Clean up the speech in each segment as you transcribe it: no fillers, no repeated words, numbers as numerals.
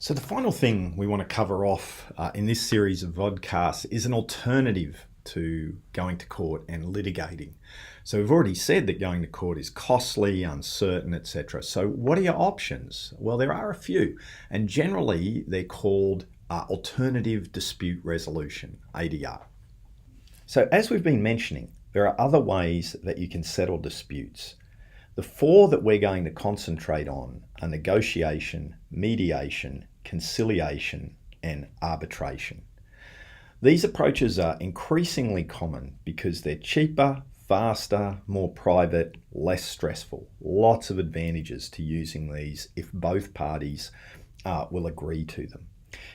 So the final thing we want to cover off in this series of vodcasts is an alternative to going to court and litigating. So we've already said that going to court is costly, uncertain, etc. So what are your options? Well, there are a few, and generally they're called alternative dispute resolution, ADR. So as we've been mentioning, there are other ways that you can settle disputes. The four that we're going to concentrate on are negotiation, mediation, conciliation, and arbitration. These approaches are increasingly common because they're cheaper, faster, more private, less stressful. Lots of advantages to using these if both parties will agree to them.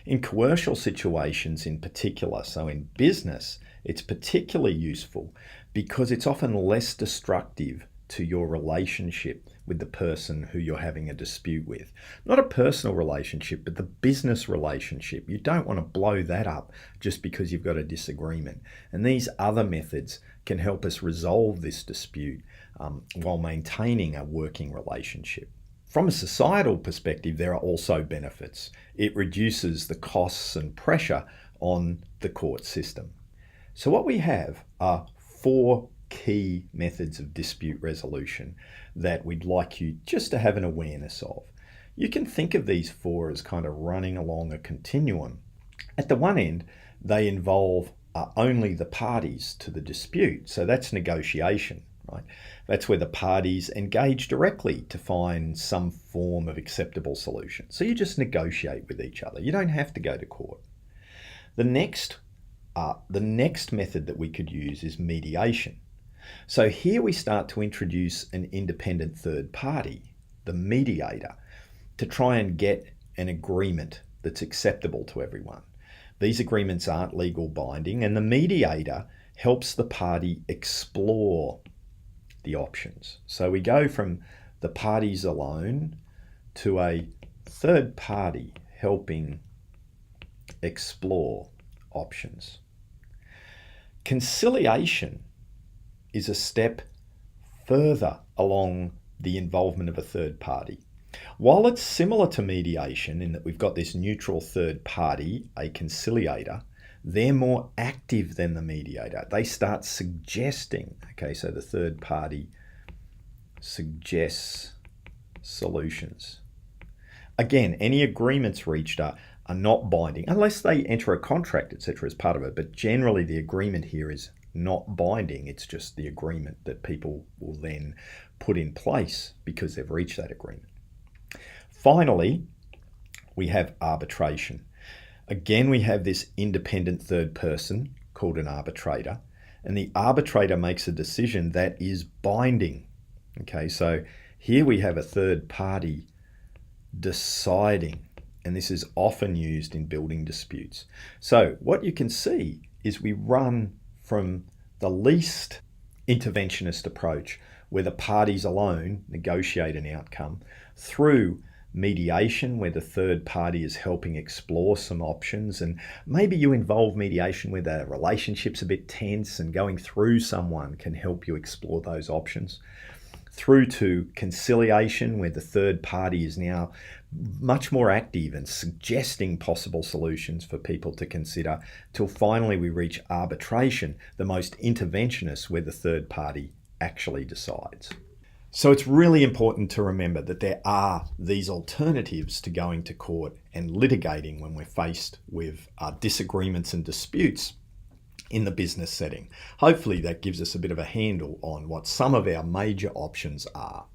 In commercial situations in particular, so in business, it's particularly useful because it's often less destructive to your relationship with the person who you're having a dispute with. Not a personal relationship, but the business relationship. You don't want to blow that up just because you've got a disagreement. And these other methods can help us resolve this dispute while maintaining a working relationship. From a societal perspective, there are also benefits. It reduces the costs and pressure on the court system. So what we have are four key methods of dispute resolution that we'd like you just to have an awareness of. You can think of these four as kind of running along a continuum. At the one end, they involve only the parties to the dispute. So that's negotiation, right? That's where the parties engage directly to find some form of acceptable solution. So you just negotiate with each other. You don't have to go to court. The next method that we could use is mediation. So here we start to introduce an independent third party, the mediator, to try and get an agreement that's acceptable to everyone. These agreements aren't legal binding, and the mediator helps the party explore the options. So we go from the parties alone to a third party helping explore options. Conciliation is a step further along the involvement of a third party. While it's similar to mediation in that we've got this neutral third party, a conciliator, they're more active than the mediator. They start suggesting, okay, so the third party suggests solutions. Again, any agreements reached are not binding unless they enter a contract, etc. as part of it, but generally the agreement here is not binding. It's just the agreement that people will then put in place because they've reached that agreement. Finally, we have arbitration. Again, we have this independent third person called an arbitrator, and the arbitrator makes a decision that is binding. Okay, so here we have a third party deciding, and this is often used in building disputes. So what you can see is we run from the least interventionist approach, where the parties alone negotiate an outcome, through mediation, where the third party is helping explore some options, and maybe you involve mediation where the relationship's a bit tense and going through someone can help you explore those options, through to conciliation, where the third party is now much more active and suggesting possible solutions for people to consider, till finally we reach arbitration, the most interventionist, where the third party actually decides. So it's really important to remember that there are these alternatives to going to court and litigating when we're faced with disagreements and disputes in the business setting. Hopefully that gives us a bit of a handle on what some of our major options are.